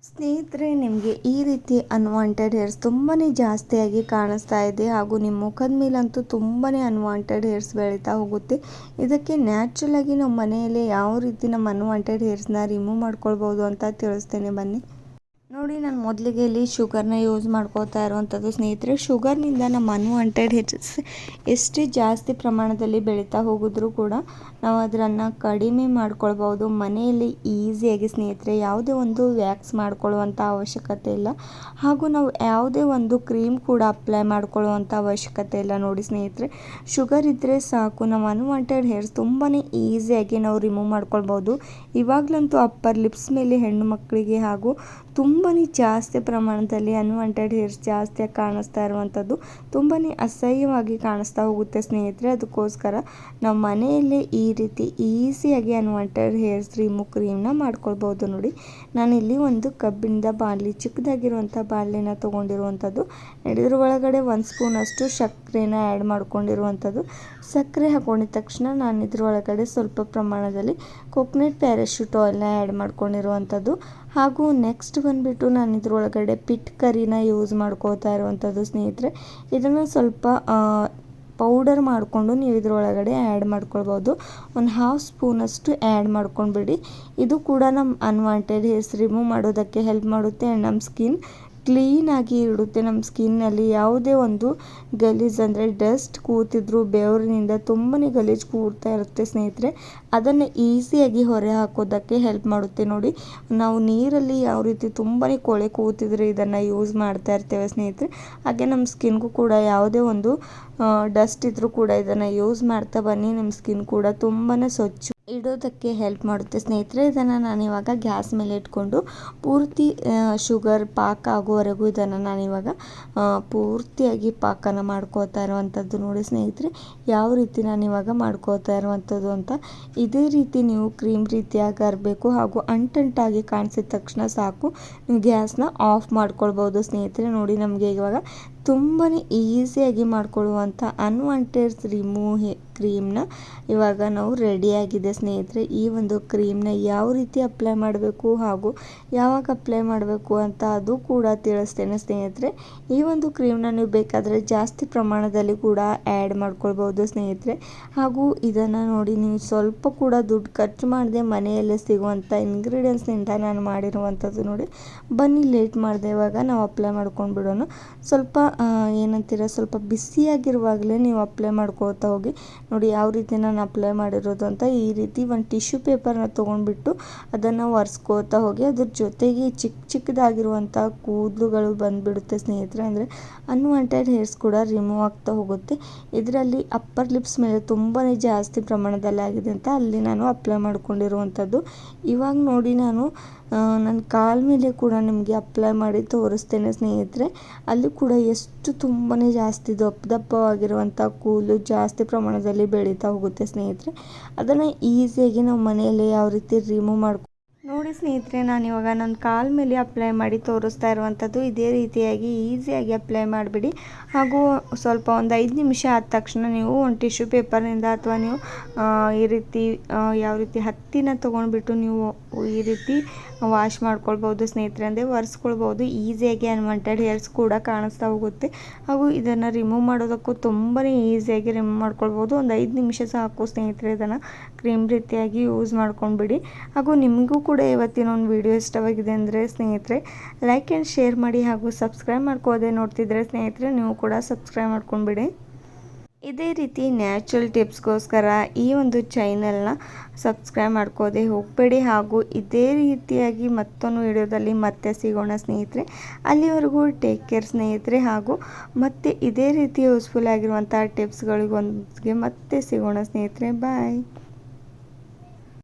ಸ್ನೇಹಿತರೆ, ನಿಮಗೆ ಈ ರೀತಿ ಅನ್ವಾಂಟೆಡ್ ಹೇರ್ಸ್ ತುಂಬಾ ಜಾಸ್ತಿಯಾಗಿ ಕಾಣಿಸ್ತಾ ಇದೆ ಹಾಗೂ ನಿಮ್ಮ ಮುಖದ ಮೇಲಂತೂ ತುಂಬಾ ಅನ್ವಾಂಟೆಡ್ ಹೇರ್ಸ್ ಬೆಳೀತಾ ಹೋಗುತ್ತೆ. ಇದಕ್ಕೆ ನ್ಯಾಚುರಲ್ ಆಗಿ ನಮ್ಮ ಮನೆಯಲ್ಲೇ ಯಾವ ರೀತಿ ನಮ್ಮ ಅನ್ವಾಂಟೆಡ್ ಹೇರ್ಸ್ನ ರಿಮೂವ್ ಮಾಡ್ಕೊಳ್ಬೋದು ಅಂತ ತಿಳಿಸ್ತೇನೆ ಬನ್ನಿ. ನೋಡಿ, ನಾನು ಮೊದಲಿಗೆ ಇಲ್ಲಿ ಶುಗರ್ನ ಯೂಸ್ ಮಾಡ್ಕೋತಾ ಇರುವಂಥದ್ದು. ಸ್ನೇಹಿತರೆ, ಶುಗರ್ನಿಂದ ನಮ್ಮ ಅನ್ವಾಂಟೆಡ್ ಹೇರ್ಸ್ ಎಷ್ಟೇ ಜಾಸ್ತಿ ಪ್ರಮಾಣದಲ್ಲಿ ಬೆಳೀತಾ ಹೋಗಿದ್ರೂ ಕೂಡ ನಾವು ಅದನ್ನು ಕಡಿಮೆ ಮಾಡ್ಕೊಳ್ಬೋದು ಮನೆಯಲ್ಲಿ ಈಸಿಯಾಗಿ. ಸ್ನೇಹಿತರೆ, ಯಾವುದೇ ಒಂದು ವ್ಯಾಕ್ಸ್ ಮಾಡ್ಕೊಳ್ಳುವಂಥ ಅವಶ್ಯಕತೆ ಇಲ್ಲ ಹಾಗೂ ನಾವು ಯಾವುದೇ ಒಂದು ಕ್ರೀಮ್ ಕೂಡ ಅಪ್ಲೈ ಮಾಡ್ಕೊಳ್ಳುವಂಥ ಅವಶ್ಯಕತೆ ಇಲ್ಲ. ನೋಡಿ ಸ್ನೇಹಿತರೆ, ಶುಗರ್ ಇದ್ದರೆ ಸಾಕು, ನಮ್ಮ ಅನ್ವಾಂಟೆಡ್ ಹೇರ್ಸ್ ತುಂಬಾ ಈಸಿಯಾಗಿ ನಾವು ರಿಮೂವ್ ಮಾಡ್ಕೊಳ್ಬೋದು. ಇವಾಗಲಂತೂ ಅಪ್ಪರ್ ಲಿಪ್ಸ್ ಮೇಲೆ ಹೆಣ್ಣು ಮಕ್ಕಳಿಗೆ ಹಾಗೂ ತುಂಬಾ ಜಾಸ್ತಿ ಪ್ರಮಾಣದಲ್ಲಿ ಅನ್ವಾಂಟೆಡ್ ಹೇರ್ಸ್ ಜಾಸ್ತಿಯಾಗಿ ಕಾಣಿಸ್ತಾ ಇರುವಂಥದ್ದು, ತುಂಬಾ ಅಸಹ್ಯವಾಗಿ ಕಾಣಿಸ್ತಾ ಹೋಗುತ್ತೆ ಸ್ನೇಹಿತರೆ. ಅದಕ್ಕೋಸ್ಕರ ನಾವು ಮನೆಯಲ್ಲೇ ಈ ರೀತಿ ಈಸಿಯಾಗಿ ಅನ್ವಾಂಟೆಡ್ ಹೇರ್ಸ್ ರಿಮೂವ್ ಕ್ರೀಮ್ನ ಮಾಡ್ಕೊಳ್ಬೋದು. ನೋಡಿ, ನಾನಿಲ್ಲಿ ಒಂದು ಕಬ್ಬಿಣದ ಬಾಣಲಿ, ಚಿಕ್ಕದಾಗಿರುವಂಥ ಬಾಣಲಿನ ತೊಗೊಂಡಿರುವಂಥದ್ದು. ಇದ್ರ ಒಳಗಡೆ 1 ಸ್ಪೂನಷ್ಟು ಸಕ್ಕರೆನ ಆ್ಯಡ್ ಮಾಡ್ಕೊಂಡಿರುವಂಥದ್ದು. ಸಕ್ಕರೆ ಹಾಕೊಂಡಿದ ತಕ್ಷಣ ನಾನು ಇದ್ರ ಒಳಗಡೆ ಸ್ವಲ್ಪ ಪ್ರಮಾಣದಲ್ಲಿ ಕೋಕೋನಟ್ ಪ್ಯಾರಾಶೂಟ್ ಆಯಿಲ್ನ ಆ್ಯಡ್ ಮಾಡ್ಕೊಂಡಿರುವಂಥದ್ದು ಹಾಗೂ ನೆಕ್ಸ್ಟ್ ಬಂದುಬಿಟ್ಟು ನಾನು ಇದ್ರೊಳಗಡೆ ಪಿಟ್ ಕರಿನ ಯೂಸ್ ಮಾಡ್ಕೋತಾ ಇರುವಂಥದ್ದು. ಸ್ನೇಹಿತರೆ, ಇದನ್ನು ಸ್ವಲ್ಪ ಪೌಡರ್ ಮಾಡಿಕೊಂಡು ನೀವು ಇದ್ರೊಳಗಡೆ ಆ್ಯಡ್ ಮಾಡ್ಕೊಳ್ಬೋದು. ಒಂದು 1/2 ಸ್ಪೂನಷ್ಟು ಆ್ಯಡ್ ಮಾಡ್ಕೊಂಡ್ಬಿಡಿ. ಇದು ಕೂಡ ನಮ್ಮ ಅನ್ವಾಂಟೆಡ್ ಹೇರ್ಸ್ ರಿಮೂವ್ ಮಾಡೋದಕ್ಕೆ ಹೆಲ್ಪ್ ಮಾಡುತ್ತೆ ಆ್ಯಂಡ್ ನಮ್ಮ ಸ್ಕಿನ್ ಕ್ಲೀನಾಗಿ ಇಡುತ್ತೆ. ನಮ್ಮ ಸ್ಕಿನ್ನಲ್ಲಿ ಯಾವುದೇ ಒಂದು ಗಲೀಜು ಅಂದರೆ ಡಸ್ಟ್ ಕೂತಿದ್ರು ಬೆವರಿನಿಂದ ತುಂಬಾ ಗಲೀಜು ಕೂಡ್ತಾ ಇರುತ್ತೆ ಸ್ನೇಹಿತರೆ, ಅದನ್ನು ಈಸಿಯಾಗಿ ಹೊರ ಹಾಕೋದಕ್ಕೆ ಹೆಲ್ಪ್ ಮಾಡುತ್ತೆ. ನೋಡಿ, ನಾವು ನೀರಲ್ಲಿ ಯಾವ ರೀತಿ ತುಂಬಾ ಕೊಳೆ ಕೂತಿದ್ರೆ ಇದನ್ನು ಯೂಸ್ ಮಾಡ್ತಾ ಇರ್ತೇವೆ ಸ್ನೇಹಿತರೆ, ಹಾಗೆ ನಮ್ಮ ಸ್ಕಿನ್ಗೂ ಕೂಡ ಯಾವುದೇ ಒಂದು ಡಸ್ಟ್ ಇದ್ದರೂ ಕೂಡ ಇದನ್ನು ಯೂಸ್ ಮಾಡ್ತಾ ಬನ್ನಿ. ನಿಮ್ಮ ಸ್ಕಿನ್ ಕೂಡ ತುಂಬಾ ಸ್ವಚ್ಛ ಇಡೋದಕ್ಕೆ ಹೆಲ್ಪ್ ಮಾಡುತ್ತೆ ಸ್ನೇಹಿತರೆ. ಇದನ್ನು ನಾನಿವಾಗ ಗ್ಯಾಸ್ ಮೇಲೆ ಇಟ್ಕೊಂಡು ಪೂರ್ತಿ ಶುಗರ್ ಪಾಕ ಆಗುವವರೆಗೂ ಇದನ್ನು ನಾನಿವಾಗ ಪೂರ್ತಿಯಾಗಿ ಪಾಕನ ಮಾಡ್ಕೋತಾ ಇರುವಂಥದ್ದು. ನೋಡಿ ಸ್ನೇಹಿತರೆ, ಯಾವ ರೀತಿ ನಾನಿವಾಗ ಮಾಡ್ಕೋತಾ ಇರುವಂಥದ್ದು ಅಂತ. ಇದೇ ರೀತಿ ನೀವು ಕ್ರೀಮ್ ರೀತಿಯಾಗಿ ಇರಬೇಕು ಹಾಗೂ ಅಂಟಂಟಾಗಿ ಕಾಣಿಸಿದ ತಕ್ಷಣ ಸಾಕು, ನೀವು ಗ್ಯಾಸ್ನ ಆಫ್ ಮಾಡ್ಕೊಳ್ಬೋದು ಸ್ನೇಹಿತರೆ. ನೋಡಿ, ನಮಗೆ ಇವಾಗ ತುಂಬಾ ಈಸಿಯಾಗಿ ಮಾಡ್ಕೊಳ್ಳುವಂಥ ಅನ್ವಾಂಟೆಡ್ ರಿಮೂವ್ ಕ್ರೀಮ್ನ ಇವಾಗ ನಾವು ರೆಡಿಯಾಗಿದೆ ಸ್ನೇಹಿತರೆ. ಈ ಒಂದು ಕ್ರೀಮ್ನ ಯಾವ ರೀತಿ ಅಪ್ಲೈ ಮಾಡಬೇಕು ಹಾಗೂ ಯಾವಾಗ ಅಪ್ಲೈ ಮಾಡಬೇಕು ಅಂತ ಅದು ಕೂಡ ತಿಳಿಸ್ತೇನೆ ಸ್ನೇಹಿತರೆ. ಈ ಒಂದು ಕ್ರೀಮ್ನ ನೀವು ಬೇಕಾದರೆ ಜಾಸ್ತಿ ಪ್ರಮಾಣದಲ್ಲಿ ಕೂಡ ಆ್ಯಡ್ ಮಾಡ್ಕೊಳ್ಬೋದು ಸ್ನೇಹಿತರೆ. ಹಾಗೂ ಇದನ್ನು ನೋಡಿ, ನೀವು ಸ್ವಲ್ಪ ಕೂಡ ದುಡ್ಡು ಖರ್ಚು ಮಾಡದೆ ಮನೆಯಲ್ಲೇ ಸಿಗುವಂಥ ಇಂಗ್ರೀಡಿಯೆಂಟ್ಸ್ನಿಂದ ನಾನು ಮಾಡಿರುವಂಥದ್ದು. ನೋಡಿ, ಬನ್ನಿ ಲೇಟ್ ಮಾಡಿದೆ, ಇವಾಗ ನಾವು ಅಪ್ಲೈ ಮಾಡ್ಕೊಂಡು ಬಿಡೋಣ. ಸ್ವಲ್ಪ ಏನಂತೀರ, ಸ್ವಲ್ಪ ಬಿಸಿಯಾಗಿರುವಾಗಲೇ ನೀವು ಅಪ್ಲೈ ಮಾಡ್ಕೊಳ್ತಾ ಹೋಗಿ. ನೋಡಿ ಯಾವ ರೀತಿ ನಾನು ಅಪ್ಲೈ ಮಾಡಿರೋದು ಅಂತ. ಈ ರೀತಿ ಒಂದು ಟಿಶ್ಯೂ ಪೇಪರ್ನ ತೊಗೊಂಡ್ಬಿಟ್ಟು ಅದನ್ನು ಒರೆಸ್ಕೋತಾ ಹೋಗಿ. ಅದ್ರ ಜೊತೆಗೆ ಚಿಕ್ಕದಾಗಿರುವಂಥ ಕೂದಲುಗಳು ಬಂದುಬಿಡುತ್ತೆ ಸ್ನೇಹಿತರೆ, ಅಂದರೆ ಅನ್ವಾಂಟೆಡ್ ಹೇರ್ಸ್ ಕೂಡ ರಿಮೂವ್ ಆಗ್ತಾ ಹೋಗುತ್ತೆ. ಇದರಲ್ಲಿ ಅಪ್ಪರ್ ಲಿಪ್ಸ್ ಮೇಲೆ ತುಂಬಾ ಜಾಸ್ತಿ ಪ್ರಮಾಣದಲ್ಲಿ ಆಗಿದೆ ಅಂತ ಅಲ್ಲಿ ನಾನು ಅಪ್ಲೈ ಮಾಡ್ಕೊಂಡಿರುವಂಥದ್ದು. ಇವಾಗ ನೋಡಿ, ನಾನು ನನ್ನ ಕಾಲ ಮೇಲೆ ಕೂಡ ನಿಮಗೆ ಅಪ್ಲೈ ಮಾಡಿ ತೋರಿಸ್ತೇನೆ ಸ್ನೇಹಿತರೆ. ಅಲ್ಲಿ ಕೂಡ ಎಷ್ಟು ತುಂಬಾ ಜಾಸ್ತಿ ದಪ್ಪವಾಗಿರುವಂಥ ಕೂದಲು ಜಾಸ್ತಿ ಪ್ರಮಾಣದಲ್ಲಿ ಬೆಳೀತಾ ಹೋಗುತ್ತೆ ಸ್ನೇಹಿತರೆ. ಅದನ್ನು ಈಸಿಯಾಗಿ ನಾವು ಮನೆಯಲ್ಲೇ ಯಾವ ರೀತಿ ರಿಮೂವ್ ಮಾಡ್ಕೊ ನೋಡಿ ಸ್ನೇಹಿತರೆ, ನಾನಿವಾಗ ನನ್ನ ಕಾಲ ಮೇಲೆ ಅಪ್ಲೈ ಮಾಡಿ ತೋರಿಸ್ತಾ ಇರುವಂಥದ್ದು. ಇದೇ ರೀತಿಯಾಗಿ ಈಸಿಯಾಗಿ ಅಪ್ಲೈ ಮಾಡಿಬಿಡಿ ಹಾಗೂ ಸ್ವಲ್ಪ ಒಂದು 5 ನಿಮಿಷ ಆದ ತಕ್ಷಣ ನೀವು ಒಂದು ಟಿಶ್ಯೂ ಪೇಪರ್ನಿಂದ ಅಥವಾ ನೀವು ಈ ರೀತಿ ಯಾವ ರೀತಿ ಹತ್ತಿನ ತೊಗೊಂಡ್ಬಿಟ್ಟು ನೀವು ಈ ರೀತಿ ವಾಶ್ ಮಾಡ್ಕೊಳ್ಬೋದು ಸ್ನೇಹಿತರೆ, ಅಂದರೆ ಒರೆಸ್ಕೊಳ್ಬೋದು. ಈಸಿಯಾಗಿ ಅನ್ವಾಂಟೆಡ್ ಹೇರ್ಸ್ ಕೂಡ ಕಾಣಿಸ್ತಾ ಹೋಗುತ್ತೆ ಹಾಗೂ ಇದನ್ನು ರಿಮೂವ್ ಮಾಡೋದಕ್ಕೂ ತುಂಬಾ ಈಸಿಯಾಗಿ ರಿಮೂವ್ ಮಾಡ್ಕೊಳ್ಬೋದು. ಒಂದು 5 ನಿಮಿಷ ಸಾಕು ಸ್ನೇಹಿತರೆ. ಇದನ್ನು ಕ್ರೀಮ್ ರೀತಿಯಾಗಿ ಯೂಸ್ ಮಾಡ್ಕೊಂಡ್ಬಿಡಿ. ಹಾಗೂ ನಿಮಗೂ ಕೂಡ ಇವತ್ತಿನ ಒಂದು ವಿಡಿಯೋ ಇಷ್ಟವಾಗಿದೆ ಅಂದರೆ ಸ್ನೇಹಿತರೆ ಲೈಕ್ ಆ್ಯಂಡ್ ಶೇರ್ ಮಾಡಿ ಹಾಗೂ ಸಬ್ಸ್ಕ್ರೈಬ್ ಮಾಡ್ಕೋದೆ ನೋಡ್ತಿದ್ರೆ ಸ್ನೇಹಿತರೆ ನೀವು ಕೂಡ ಸಬ್ಸ್ಕ್ರೈಬ್ ಮಾಡ್ಕೊಂಡ್ಬಿಡಿ. ಇದೇ ರೀತಿ ನ್ಯಾಚುರಲ್ ಟಿಪ್ಸ್ಗೋಸ್ಕರ ಈ ಒಂದು ಚಾನಲ್ನ ಸಬ್ಸ್ಕ್ರೈಬ್ ಮಾಡ್ಕೋದೆ ಹೋಗಬೇಡಿ. ಹಾಗೂ ಇದೇ ರೀತಿಯಾಗಿ ಮತ್ತೊಂದು ವಿಡಿಯೋದಲ್ಲಿ ಮತ್ತೆ ಸಿಗೋಣ ಸ್ನೇಹಿತರೆ. ಅಲ್ಲಿವರೆಗೂ ಟೇಕ್ ಕೇರ್ ಸ್ನೇಹಿತರೆ. ಹಾಗೂ ಮತ್ತೆ ಇದೇ ರೀತಿ ಯೂಸ್ಫುಲ್ ಆಗಿರುವಂಥ ಟಿಪ್ಸ್ಗಳಿಗೊಂದಿಗೆ ಮತ್ತೆ ಸಿಗೋಣ ಸ್ನೇಹಿತರೆ. ಬಾಯ್.